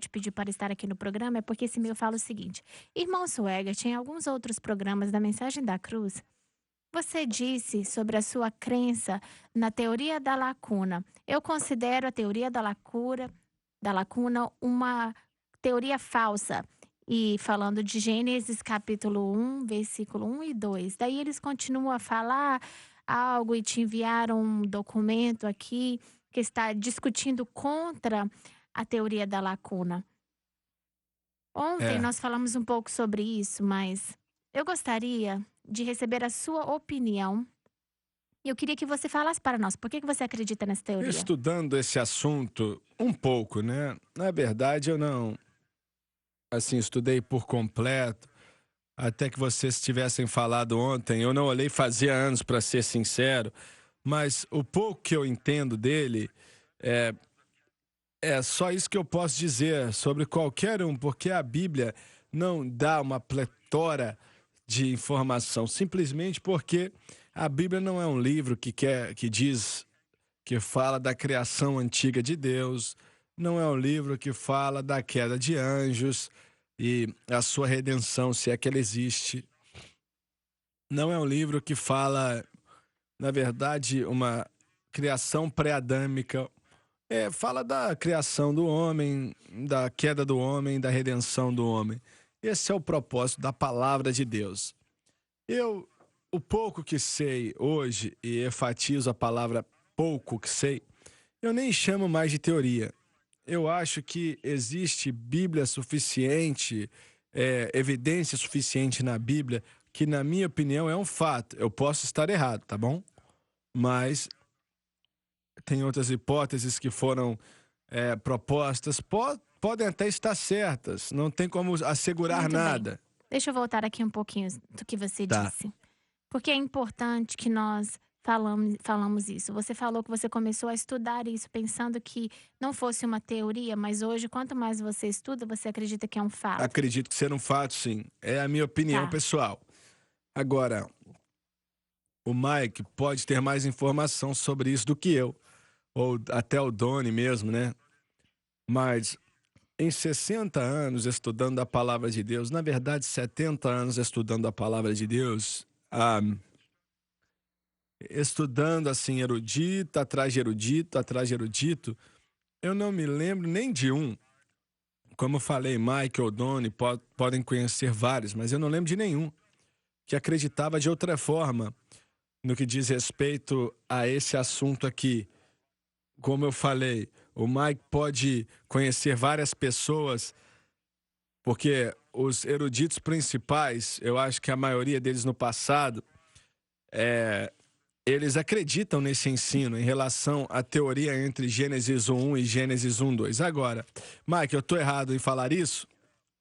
te pedir para estar aqui no programa é porque esse e-mail fala o seguinte: Irmão Swegert, em alguns outros programas da Mensagem da Cruz, você disse sobre a sua crença na teoria da lacuna. Eu considero a teoria da lacuna uma teoria falsa. E falando de Gênesis capítulo 1, versículo 1 e 2. Daí eles continuam a falar algo e te enviaram um documento aqui que está discutindo contra a teoria da lacuna. Ontem É. nós falamos um pouco sobre isso, mas eu gostaria de receber a sua opinião e eu queria que você falasse para nós, por que você acredita nessa teoria? Estudando esse assunto um pouco, né? Na verdade, eu não, assim, estudei por completo. Até que vocês tivessem falado ontem, eu não olhei fazia anos, para ser sincero, mas o pouco que eu entendo dele é, é só isso que eu posso dizer sobre qualquer um, porque a Bíblia não dá uma pletora de informação, simplesmente porque a Bíblia não é um livro que fala da criação antiga de Deus, não é um livro que fala da queda de anjos e a sua redenção, se é que ela existe. Não é um livro que fala, na verdade, uma criação pré-adâmica. Fala da criação do homem, da queda do homem, da redenção do homem. Esse é o propósito da palavra de Deus. O pouco que sei hoje, e enfatizo a palavra pouco que sei, eu nem chamo mais de teoria. Eu acho que existe Bíblia suficiente, evidência suficiente na Bíblia, que na minha opinião é um fato. Eu posso estar errado, tá bom? Mas tem outras hipóteses que foram propostas, podem até estar certas, não tem como assegurar Muito bem. nada. Deixa eu voltar aqui um pouquinho do que você Tá. disse. Porque é importante que nós falamos isso. Você falou que você começou a estudar isso pensando que não fosse uma teoria, mas hoje, quanto mais você estuda, você acredita que é um fato. Acredito que ser um fato, sim. É a minha opinião Tá. pessoal. Agora, o Mike pode ter mais informação sobre isso do que eu, ou até o Doni mesmo, né? Mas em 60 anos estudando a palavra de Deus, na verdade 70 anos estudando a palavra de Deus, estudando assim erudito, atrás de erudito, atrás de erudito, eu não me lembro nem de um. Como eu falei, Mike ou Doni podem conhecer vários, mas eu não lembro de nenhum que acreditava de outra forma no que diz respeito a esse assunto aqui. Como eu falei, o Mike pode conhecer várias pessoas, porque os eruditos principais, eu acho que a maioria deles no passado, eles acreditam nesse ensino em relação à teoria entre Gênesis 1 e Gênesis 1:2. Agora, Mike, eu tô errado em falar isso?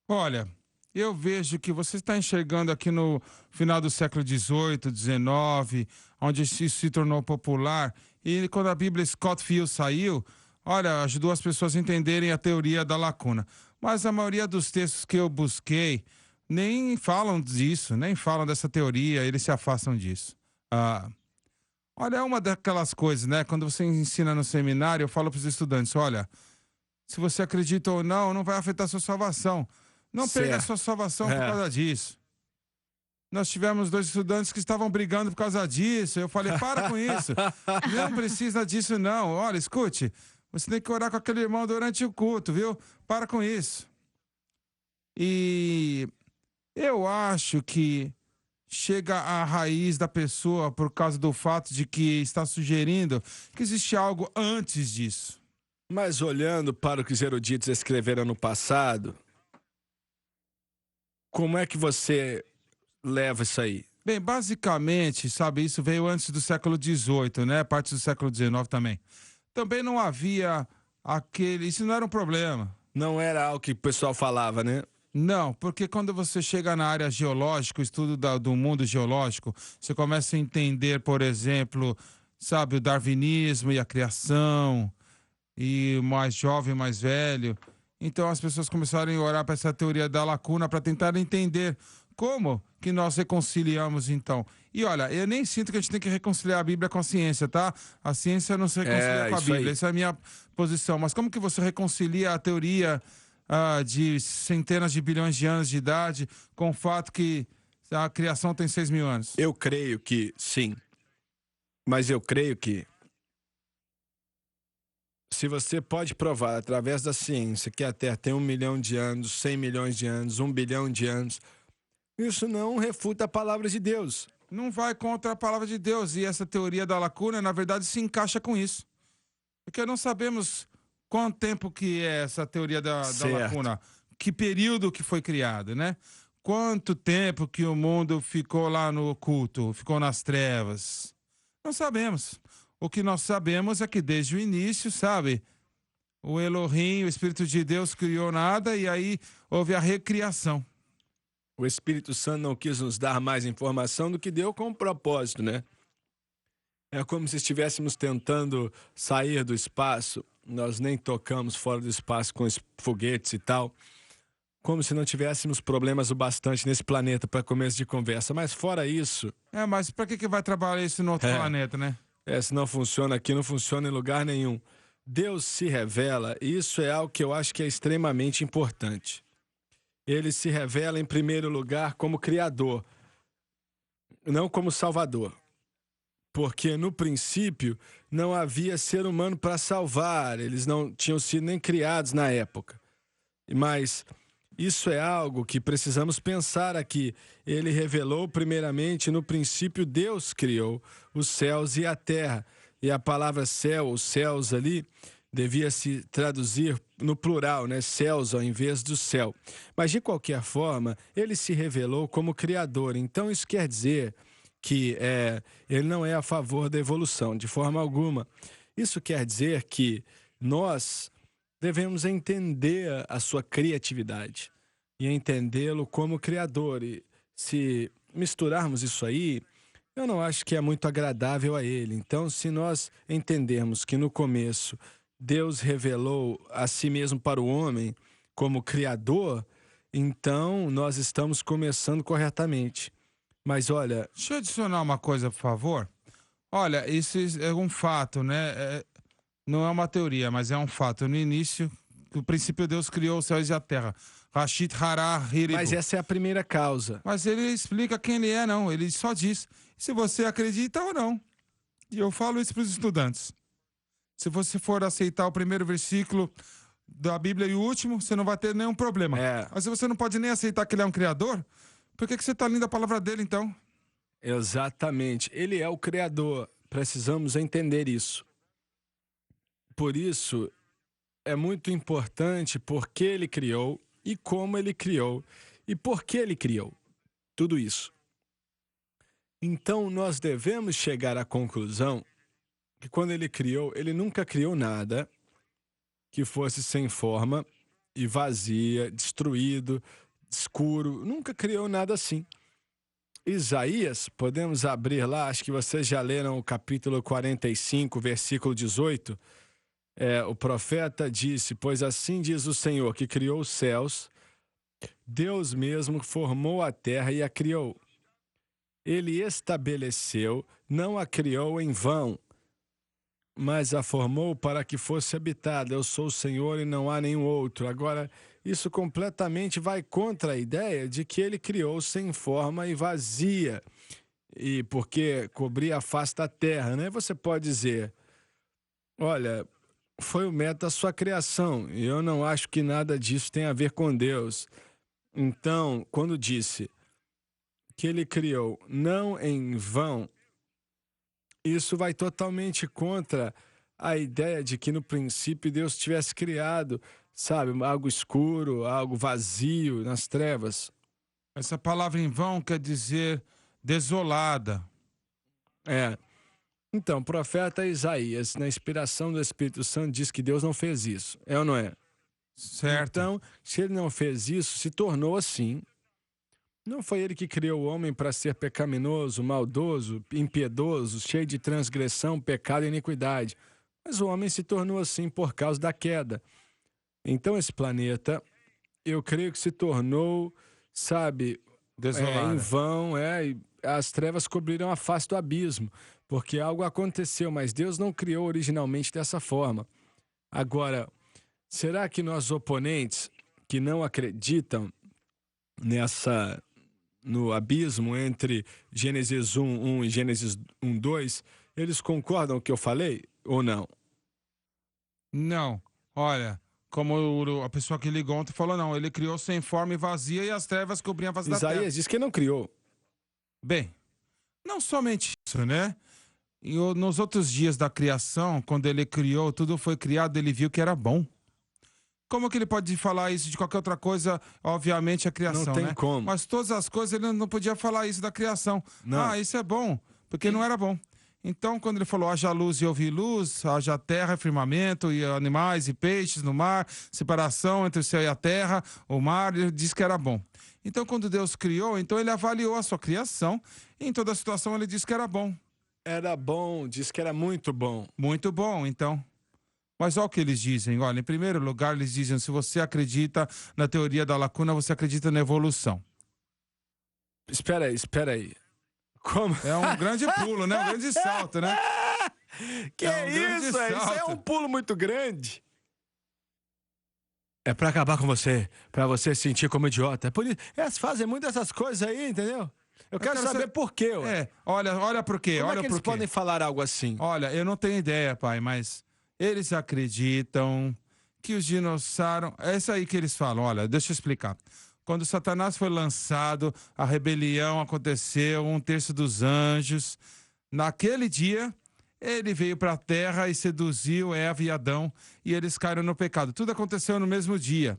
Olha, eu vejo que você está enxergando aqui no final do século XVIII, XIX, onde isso se tornou popular, e quando a Bíblia Scott Field saiu, olha, ajudou as pessoas a entenderem a teoria da lacuna. Mas a maioria dos textos que eu busquei nem falam disso, nem falam dessa teoria, eles se afastam disso. Olha, é uma daquelas coisas, né? Quando você ensina no seminário, eu falo para os estudantes, olha, se você acredita ou não, não vai afetar a sua salvação. Não perca a Certo. sua salvação por causa disso. Nós tivemos 2 estudantes que estavam brigando por causa disso. Eu falei, para com isso. Não precisa disso, não. Olha, escute. Você tem que orar com aquele irmão durante o culto, viu? Para com isso. E eu acho que chega à raiz da pessoa por causa do fato de que está sugerindo que existe algo antes disso. Mas olhando para o que os eruditos escreveram no passado, como é que você leva isso aí? Bem, basicamente, sabe, isso veio antes do século XVIII, né? Parte do século XIX também. Também não havia isso não era um problema. Não era algo que o pessoal falava, né? Não, porque quando você chega na área geológica, o estudo do mundo geológico, você começa a entender, por exemplo, sabe, o darwinismo e a criação, e o mais jovem, mais velho. Então as pessoas começaram a orar para essa teoria da lacuna para tentar entender como que nós reconciliamos então. E olha, eu nem sinto que a gente tem que reconciliar a Bíblia com a ciência, tá? A ciência não se reconcilia com a Isso Bíblia, aí. essa é a minha posição. Mas como que você reconcilia a teoria de centenas de bilhões de anos de idade, com o fato que a criação tem 6.000 anos? Eu creio que sim. Mas eu creio que se você pode provar através da ciência que a Terra tem 1 milhão de anos, 100 milhões de anos, 1 bilhão de anos, isso não refuta a palavra de Deus. Não vai contra a palavra de Deus. E essa teoria da lacuna, na verdade, se encaixa com isso. Porque não sabemos quanto tempo que é essa teoria da lacuna. Que período que foi criado, né? Quanto tempo que o mundo ficou lá no oculto, ficou nas trevas. Não sabemos. O que nós sabemos é que desde o início, sabe, o Elohim, o Espírito de Deus criou nada e aí houve a recriação. O Espírito Santo não quis nos dar mais informação do que deu com propósito, né? É como se estivéssemos tentando sair do espaço, nós nem tocamos fora do espaço com os foguetes e tal, como se não tivéssemos problemas o bastante nesse planeta para começo de conversa. Mas fora isso... Mas para que vai trabalhar isso no outro planeta, né? Se não funciona aqui, não funciona em lugar nenhum. Deus se revela, e isso é algo que eu acho que é extremamente importante. Ele se revela, em primeiro lugar, como Criador, não como Salvador. Porque, no princípio, não havia ser humano para salvar. Eles não tinham sido nem criados na época. Mas isso é algo que precisamos pensar aqui. Ele revelou, primeiramente, no princípio, Deus criou os céus e a terra. E a palavra céu, os céus ali, devia se traduzir no plural, né? Céus ao invés do céu. Mas, de qualquer forma, ele se revelou como Criador. Então, isso quer dizer que ele não é a favor da evolução, de forma alguma. Isso quer dizer que nós devemos entender a sua criatividade e entendê-lo como Criador. E se misturarmos isso aí, eu não acho que é muito agradável a ele. Então, se nós entendermos que no começo Deus revelou a si mesmo para o homem como Criador, então nós estamos começando corretamente. Mas olha... Deixa eu adicionar uma coisa, por favor. Olha, isso é um fato, né? Não é uma teoria, mas é um fato. No início, no princípio, Deus criou os céus e a terra. Rashit Hará Hiribu. Mas essa é a primeira causa. Mas ele explica quem ele é, não. Ele só diz se você acredita ou não. E eu falo isso para os estudantes. Se você for aceitar o primeiro versículo da Bíblia e o último, você não vai ter nenhum problema. Mas se você não pode nem aceitar que ele é um criador, por que você está lendo a palavra dele, então? Exatamente. Ele é o Criador. Precisamos entender isso. Por isso, é muito importante porque ele criou e como ele criou e por que ele criou. Tudo isso. Então, nós devemos chegar à conclusão que quando ele criou, ele nunca criou nada que fosse sem forma e vazia, destruído, escuro. Nunca criou nada assim. Isaías, podemos abrir lá, acho que vocês já leram o capítulo 45, versículo 18. O profeta disse: pois assim diz o Senhor, que criou os céus, Deus mesmo formou a terra e a criou. Ele estabeleceu, não a criou em vão, mas a formou para que fosse habitada. Eu sou o Senhor e não há nenhum outro. Agora, isso completamente vai contra a ideia de que ele criou sem forma e vazia, e porque cobria a face da terra, né? Você pode dizer, olha, foi o método da sua criação, e eu não acho que nada disso tem a ver com Deus. Então, quando disse que ele criou não em vão, isso vai totalmente contra a ideia de que no princípio Deus tivesse criado, sabe, algo escuro, algo vazio nas trevas. Essa palavra em vão quer dizer desolada. Então, o profeta Isaías, na inspiração do Espírito Santo, diz que Deus não fez isso. É ou não é? Certo. Então, se ele não fez isso, se tornou assim. Não foi ele que criou o homem para ser pecaminoso, maldoso, impiedoso, cheio de transgressão, pecado e iniquidade. Mas o homem se tornou assim por causa da queda. Então esse planeta, eu creio que se tornou, sabe, em vão, e as trevas cobriram a face do abismo, porque algo aconteceu, mas Deus não criou originalmente dessa forma. Agora, será que nós oponentes que não acreditam nessa no abismo entre Gênesis 1:1 e Gênesis 1:2, eles concordam com o que eu falei ou não? Não, olha, como a pessoa que ligou ontem falou, não, ele criou sem forma e vazia e as trevas cobriam a face da terra. Isaías diz que não criou. Bem, não somente isso, né? Nos outros dias da criação, quando ele criou, tudo foi criado, ele viu que era bom. Como que ele pode falar isso de qualquer outra coisa? Obviamente a criação, Não tem né? como. Mas todas as coisas ele não podia falar isso da criação. Não. Ah, isso é bom, porque não era bom. Então, quando ele falou, haja luz e houve luz, haja terra, firmamento, e animais e peixes no mar, separação entre o céu e a terra, o mar, ele disse que era bom. Então, quando Deus criou, então ele avaliou a sua criação, e em toda a situação ele disse que era bom. Era bom, diz que era muito bom. Muito bom, então. Mas olha o que eles dizem. Olha, em primeiro lugar, eles dizem, se você acredita na teoria da lacuna, você acredita na evolução. Espera aí. Como? É um grande pulo, né? Um grande salto, né? Que É um grande isso? Isso é salto. um pulo muito grande. É pra acabar com você, pra você se sentir como idiota. É por isso, eles fazem muito essas coisas aí, entendeu? Eu quero saber por quê, ué. Olha por quê, Como olha é que por eles quê. podem falar algo assim? Olha, eu não tenho ideia, pai, mas eles acreditam que os dinossauros... É isso aí que eles falam, olha, deixa eu explicar. Quando Satanás foi lançado, a rebelião aconteceu, 1/3 dos anjos. Naquele dia, ele veio para a terra e seduziu Eva e Adão, e eles caíram no pecado. Tudo aconteceu no mesmo dia.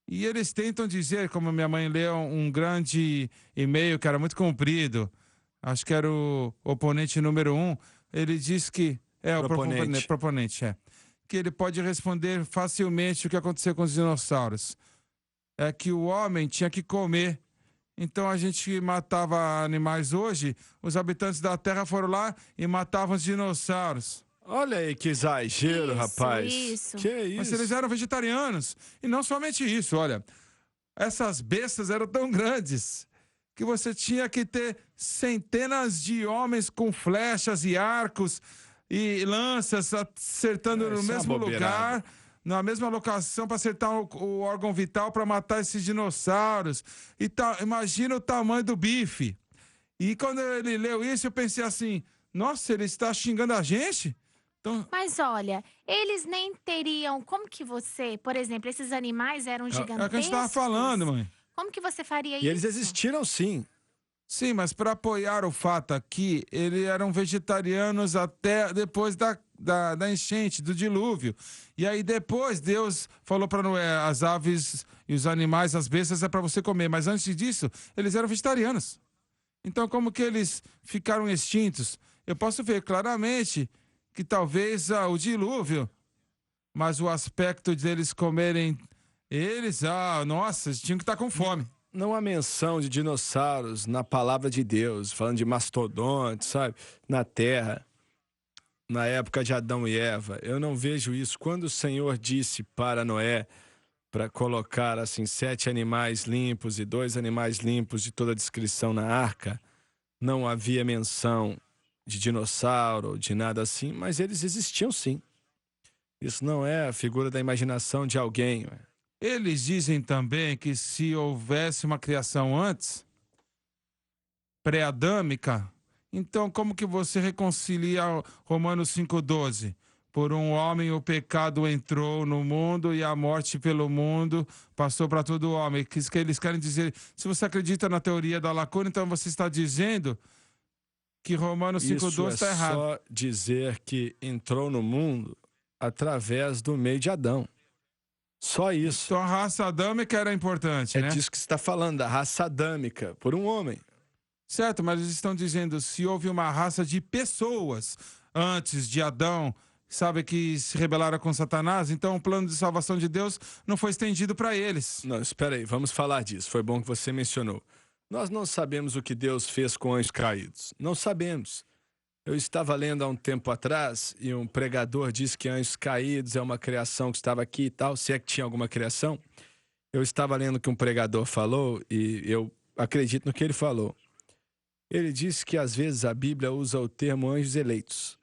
E eles tentam dizer, como minha mãe leu um grande e-mail que era muito comprido, acho que era o oponente número 1, ele diz que... Proponente. O proponente, que ele pode responder facilmente o que aconteceu com os dinossauros. É que o homem tinha que comer. Então a gente matava animais hoje, os habitantes da Terra foram lá e matavam os dinossauros. Olha aí que exagero, rapaz. Isso. Que isso? Mas eles eram vegetarianos. E não somente isso, olha. Essas bestas eram tão grandes que você tinha que ter centenas de homens com flechas e arcos e lanças acertando no isso é uma mesmo bobeirada. lugar, na mesma locação para acertar o órgão vital para matar esses dinossauros. E imagina o tamanho do bife. E quando ele leu isso, eu pensei assim, nossa, ele está xingando a gente? Então, Mas olha, eles nem teriam. Como que você, por exemplo, esses animais eram gigantescos? é o que a gente estava falando, mãe. Como que você faria E isso? eles existiram sim. Sim, mas para apoiar o fato aqui, eles eram vegetarianos até depois da enchente, do dilúvio. E aí depois Deus falou para Noé, as aves e os animais, as bestas é para você comer. Mas antes disso, eles eram vegetarianos. Então como que eles ficaram extintos? Eu posso ver claramente que talvez o dilúvio, mas o aspecto deles comerem eles, nossa, eles tinham que estar com fome. Não há menção de dinossauros na palavra de Deus, falando de mastodontes, sabe? Na terra, na época de Adão e Eva. Eu não vejo isso. Quando o Senhor disse para Noé para colocar assim 7 animais limpos e 2 animais limpos de toda a descrição na arca, não havia menção de dinossauro, de nada assim, mas eles existiam sim. Isso não é a figura da imaginação de alguém, ué. Eles dizem também que se houvesse uma criação antes, pré-adâmica, então como que você reconcilia Romanos 5,12? Por um homem o pecado entrou no mundo e a morte pelo mundo passou para todo homem. Isso que eles querem dizer, se você acredita na teoria da lacuna, então você está dizendo que Romanos 5,12 está errado. Isso é só dizer que entrou no mundo através do meio de Adão. Só isso. Então a raça adâmica era importante, É né? disso que você está falando, da raça adâmica, por um homem. Certo, mas eles estão dizendo, se houve uma raça de pessoas antes de Adão, sabe, que se rebelaram com Satanás, então o plano de salvação de Deus não foi estendido para eles. Não, espera aí, vamos falar disso. Foi bom que você mencionou. Nós não sabemos o que Deus fez com anjos caídos. Não sabemos. Eu estava lendo há um tempo atrás e um pregador disse que anjos caídos é uma criação que estava aqui e tal, se é que tinha alguma criação. Eu estava lendo o que um pregador falou e eu acredito no que ele falou. Ele disse que às vezes a Bíblia usa o termo anjos eleitos.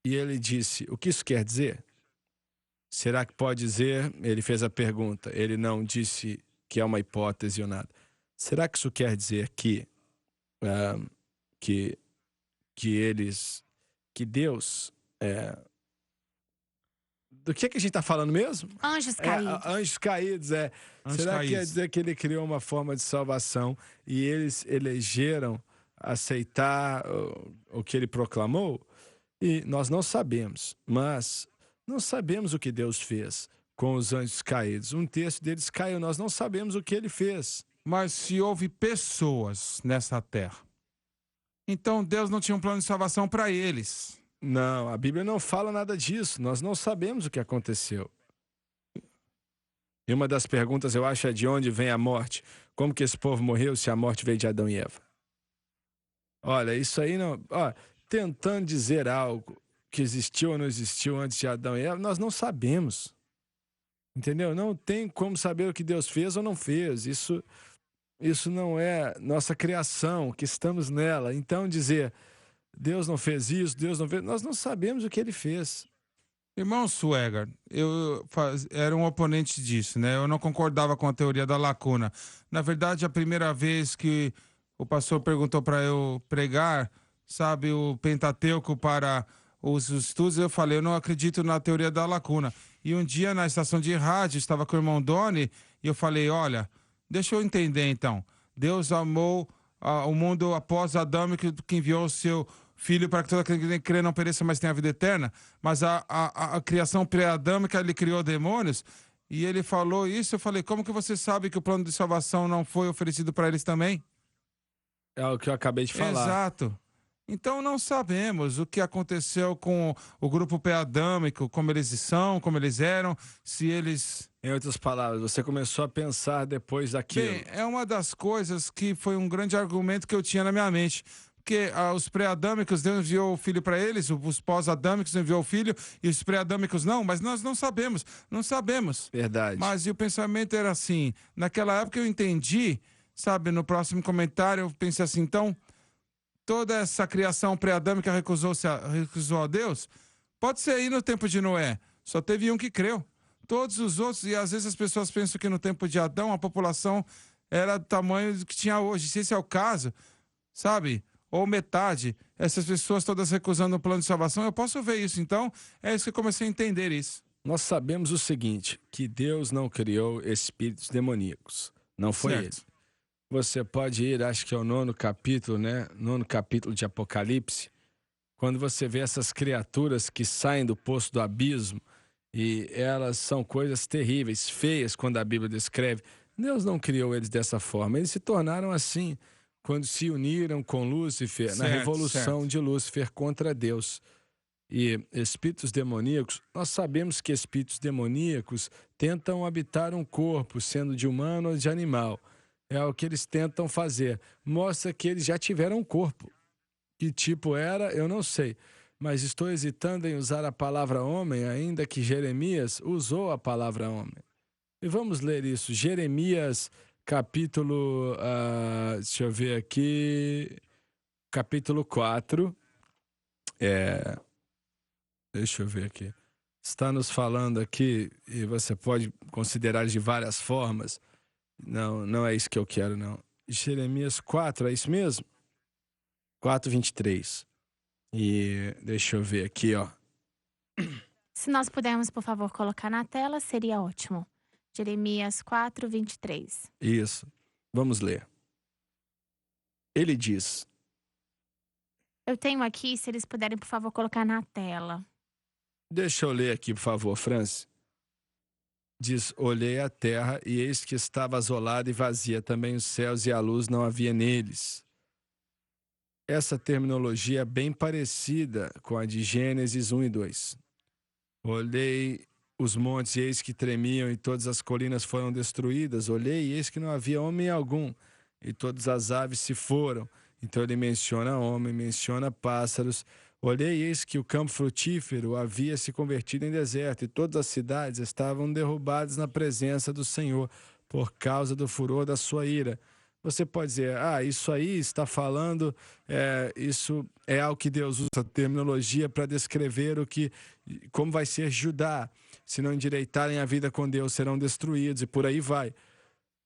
E ele disse, o que isso quer dizer? Será que pode dizer? Ele fez a pergunta. Ele não disse que é uma hipótese ou nada. Será que isso quer dizer ah, que, que Deus... do que a gente está falando mesmo? Anjos caídos. Anjos caídos, Anjos Será que quer caídos. dizer que ele criou uma forma de salvação e eles elegeram aceitar o que ele proclamou? E nós não sabemos, mas não sabemos o que Deus fez com os anjos caídos. Um terço deles caiu, nós não sabemos o que ele fez. Mas se houve pessoas nessa terra, então Deus não tinha um plano de salvação para eles. Não, a Bíblia não fala nada disso. Nós não sabemos o que aconteceu. E uma das perguntas, eu acho, é de onde vem a morte? Como que esse povo morreu se a morte veio de Adão e Eva? Olha, isso aí não... tentando dizer algo que existiu ou não existiu antes de Adão e Eva, nós não sabemos. Entendeu? Não tem como saber o que Deus fez ou não fez. Isso não é nossa criação, que estamos nela. Então dizer... Deus não fez isso, Deus não fez... Nós não sabemos o que ele fez. Irmão Swagger, eu era um oponente disso, né? Eu não concordava com a teoria da lacuna. Na verdade, a primeira vez que o pastor perguntou para eu pregar, sabe, o Pentateuco para os estudos, eu falei, eu não acredito na teoria da lacuna. E um dia na estação de rádio, estava com o irmão Doni, e eu falei, olha, deixa eu entender então. Deus amou o mundo após Adão, que enviou o seu filho para que todo aquele que crê não pereça, mas tenha a vida eterna. Mas a criação pré-adâmica, ele criou demônios. E ele falou isso, eu falei, como que você sabe que o plano de salvação não foi oferecido para eles também? É o que eu acabei de falar. Exato. Então não sabemos o que aconteceu com o grupo pré-adâmico, como eles são, como eles eram, se eles... Em outras palavras, você começou a pensar depois daquilo. Bem, é uma das coisas que foi um grande argumento que eu tinha na minha mente. Porque os pré-adâmicos, Deus enviou o filho para eles, os pós-adâmicos enviou o filho, e os pré-adâmicos não, mas nós não sabemos. Verdade. Mas e o pensamento era assim, naquela época eu entendi, sabe, no próximo comentário eu pensei assim, então, toda essa criação pré-adâmica recusou a Deus? Pode ser aí no tempo de Noé, só teve um que creu. Todos os outros, e às vezes as pessoas pensam que no tempo de Adão a população era do tamanho que tinha hoje. Se esse é o caso, sabe, ou metade, essas pessoas todas recusando o plano de salvação, eu posso ver isso. Então, é isso que eu comecei a entender isso. Nós sabemos o seguinte, que Deus não criou espíritos demoníacos. Não foi Certo. ele. Você pode ir, acho que é o 9º capítulo, né? 9º capítulo de Apocalipse, quando você vê essas criaturas que saem do poço do abismo, e elas são coisas terríveis, feias, quando a Bíblia descreve. Deus não criou eles dessa forma. Eles se tornaram assim quando se uniram com Lúcifer, na revolução de Lúcifer contra Deus. E espíritos demoníacos, nós sabemos que espíritos demoníacos tentam habitar um corpo, sendo de humano ou de animal. É o que eles tentam fazer. Mostra que eles já tiveram um corpo. Que tipo era, eu não sei. Mas estou hesitando em usar a palavra homem, ainda que Jeremias usou a palavra homem. E vamos ler isso. Jeremias, capítulo... deixa eu ver aqui... Capítulo 4. Deixa eu ver aqui. Está nos falando aqui, e você pode considerar de várias formas. Não é isso que eu quero, não. Jeremias 4, é isso mesmo? 4:23. E deixa eu ver aqui, ó. Se nós pudermos, por favor, colocar na tela, seria ótimo. Jeremias 4:23. Isso. Vamos ler. Ele diz... Eu tenho aqui, se eles puderem, por favor, colocar na tela. Deixa eu ler aqui, por favor, Franci. Diz, olhei a terra e eis que estava asolada e vazia, também os céus e a luz não havia neles. Essa terminologia é bem parecida com a de Gênesis 1 e 2. Olhei os montes e eis que tremiam e todas as colinas foram destruídas. Olhei e eis que não havia homem algum e todas as aves se foram. Então ele menciona homem, menciona pássaros. Olhei e eis que o campo frutífero havia se convertido em deserto e todas as cidades estavam derrubadas na presença do Senhor por causa do furor da sua ira. você pode dizer, isso aí está falando, isso é algo que Deus usa terminologia para descrever como vai ser Judá. Se não endireitarem a vida com Deus, serão destruídos, e por aí vai.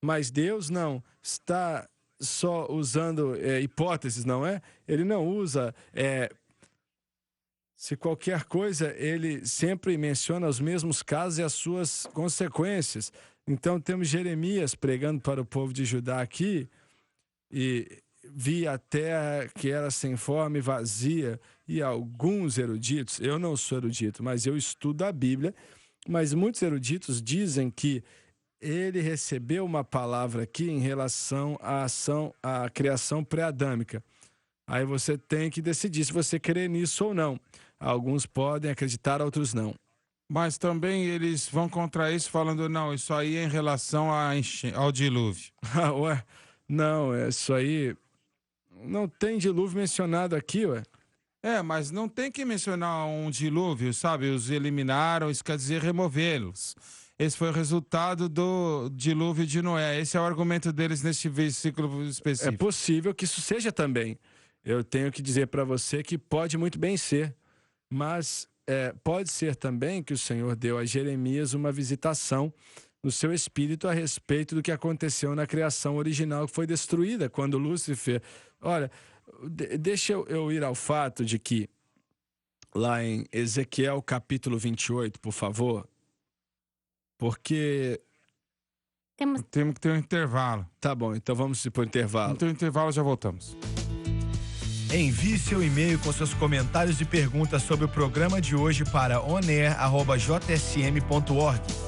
Mas Deus não está só usando hipóteses, não é? Ele não usa... se qualquer coisa, ele sempre menciona os mesmos casos e as suas consequências. Então, temos Jeremias pregando para o povo de Judá aqui, e vi a terra que era sem forma e vazia, e alguns eruditos, eu não sou erudito, mas eu estudo a Bíblia, mas muitos eruditos dizem que ele recebeu uma palavra aqui em relação à criação pré-adâmica. Aí você tem que decidir se você crê nisso ou não. Alguns podem acreditar, outros não. Mas também eles vão contra isso falando, não, isso aí é em relação ao dilúvio. Ué, não, isso aí... Não tem dilúvio mencionado aqui, ué. Mas não tem que mencionar um dilúvio, sabe? Os eliminaram, isso quer dizer removê-los. Esse foi o resultado do dilúvio de Noé. Esse é o argumento deles neste versículo específico. É possível que isso seja também. Eu tenho que dizer para você que pode muito bem ser. Mas pode ser também que o Senhor deu a Jeremias uma visitação no seu espírito a respeito do que aconteceu na criação original, que foi destruída quando Lúcifer... Olha, deixa eu ir ao fato de que, lá em Ezequiel capítulo 28, por favor, porque... Temos que ter um intervalo. Tá bom, então vamos para o intervalo. Então, intervalo, já voltamos. Envie seu e-mail com seus comentários e perguntas sobre o programa de hoje para onair@jsm.org.